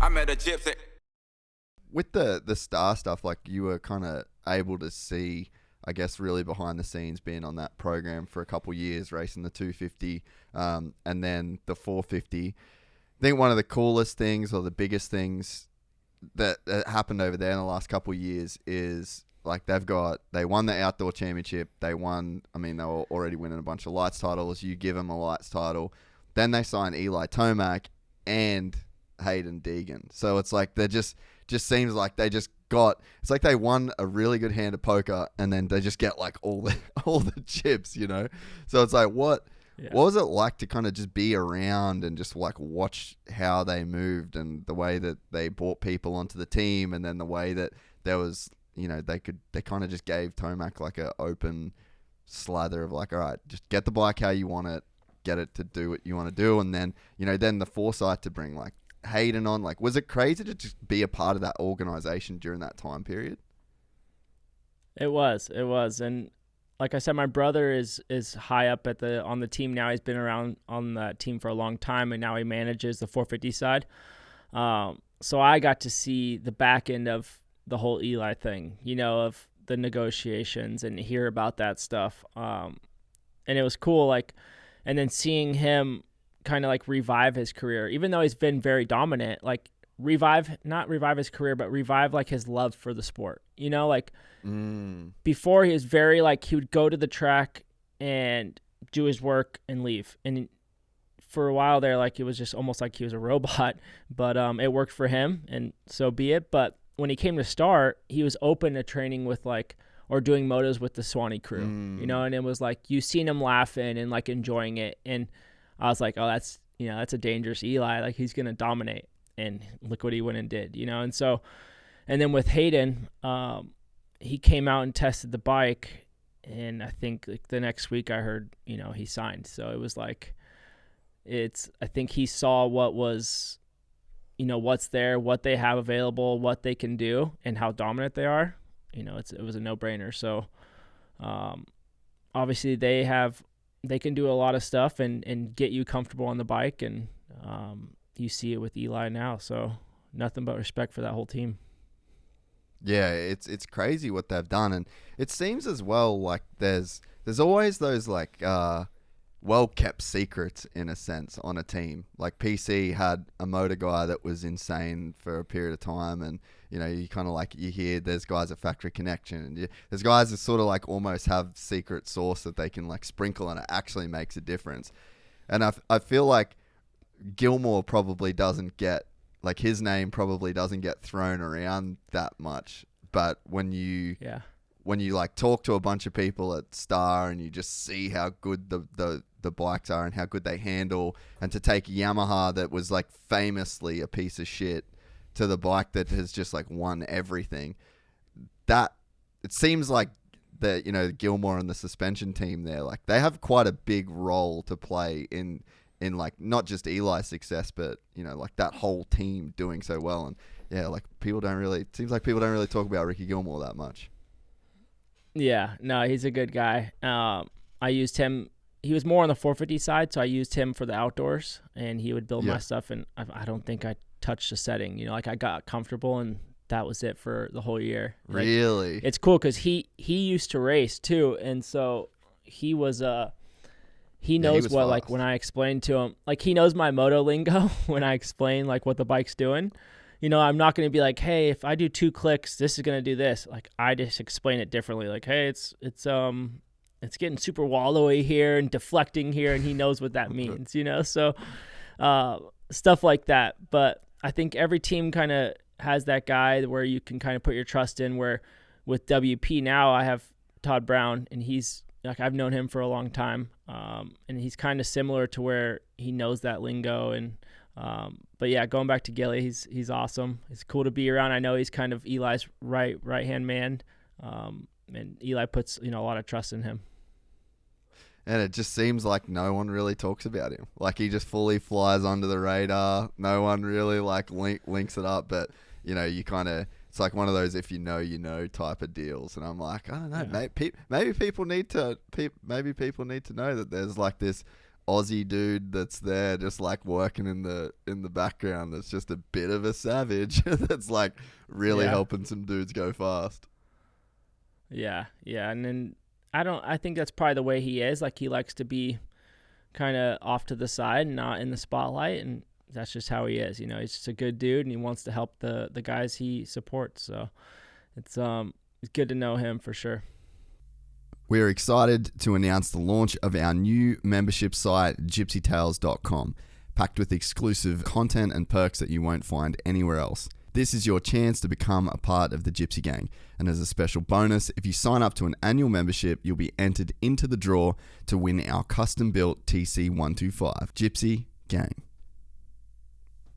I met a gypsy. With the star stuff, like you were kind of able to see, I guess, really behind the scenes being on that program for a couple years, racing the 250 and then the 450. I think one of the coolest things or the biggest things that happened over there in the last couple of years is like they won the outdoor championship. They were already winning a bunch of lights titles. You give them a lights title. Then they signed Eli Tomac and Hayden Deegan. So it's like they just seems like they just got, it's like they won a really good hand of poker and then they just get like all the chips, you know? So it's like, what was it like to kind of just be around and just like watch how they moved and the way that they brought people onto the team, and then the way that there was, you know, they kind of just gave Tomac like an open slather of like, all right, just get the bike how you want it, get it to do what you want to do. And then, you know, then the foresight to bring like Hayden on, like, was it crazy to just be a part of that organization during that time period? It was. And like I said, my brother is high up on the team now. He's been around on that team for a long time, and now he manages the 450 side. So I got to see the back end of the whole Eli thing, you know, of the negotiations and hear about that stuff. And it was cool, like, and then seeing him kind of like revive his career, even though he's been very dominant, like not revive his career, but revive like his love for the sport, you know, like before he was very like, he would go to the track and do his work and leave. And for a while there, like it was just almost like he was a robot, but it worked for him and so be it. But when he came to start, he was open to training with like, or doing motos with the Swanee crew, you know, and it was like, you seen him laughing and like enjoying it. And I was like, oh, that's a dangerous Eli. Like he's going to dominate. And look what he went and did, you know? And so, and then with Hayden, he came out and tested the bike. And I think like the next week I heard, you know, he signed. So it was like, I think he saw what was, you know, what's there, what they have available, what they can do, and how dominant they are. You know, it was a no-brainer. So obviously they can do a lot of stuff and get you comfortable on the bike, and you see it with Eli now. So nothing but respect for that whole team. Yeah, it's crazy what they've done, and it seems as well like there's always those like well-kept secrets in a sense on a team. Like PC had a motor guy that was insane for a period of time, and you know, you kind of like, you hear there's guys at Factory Connection, and there's guys that sort of like almost have secret sauce that they can like sprinkle, and it actually makes a difference. And I feel like Gilmore probably doesn't get, like his name probably doesn't get thrown around that much, but when you like talk to a bunch of people at Star and you just see how good the bikes are and how good they handle, and to take Yamaha that was like famously a piece of shit to the bike that has just like won everything, that it seems like that, you know, Gilmore and the suspension team there, like they have quite a big role to play in like not just Eli's success, but you know, like that whole team doing so well. And yeah, like it seems like people don't really talk about Ricky Gilmore that much. Yeah, no, he's a good guy. I used him. He was more on the 450 side, so I used him for the outdoors, and he would build my stuff. And I don't think I touched the setting. You know, like I got comfortable, and that was it for the whole year. Like, really, it's cool because he used to race too, and so he was he knows what fast. Like when I explain to him, like he knows my moto lingo when I explain like what the bike's doing. You know, I'm not going to be like, hey, if I do 2 clicks, this is going to do this. Like I just explain it differently. Like, hey, it's getting super wallowy here and deflecting here, and he knows what that means, you know? So stuff like that. But I think every team kind of has that guy where you can kind of put your trust in, where with WP now I have Todd Brown, and he's like, I've known him for a long time. And he's kind of similar to where he knows that lingo. And but yeah, going back to Gilly, he's awesome. It's cool to be around. I know he's kind of Eli's right-hand man. And Eli puts, you know, a lot of trust in him. And it just seems like no one really talks about him. Like he just fully flies under the radar. No one really like links it up. But you know, you kind of, it's like one of those if you know type of deals. And I'm like, I don't know, maybe people need to know that there's like this Aussie dude that's there just like working in the background that's just a bit of a savage that's like really helping some dudes go fast. Yeah, and then I think that's probably the way he is. Like, he likes to be kind of off to the side and not in the spotlight, and that's just how he is. He's just a good dude, and he wants to help the guys he supports. So it's good to know him for sure. We're excited to announce the launch of our new membership site, GYPSYTales.com, packed with exclusive content and perks that you won't find anywhere else. This is your chance to become a part of the Gypsy Gang. And as a special bonus, if you sign up to an annual membership, you'll be entered into the draw to win our custom-built TC125. Gypsy Gang.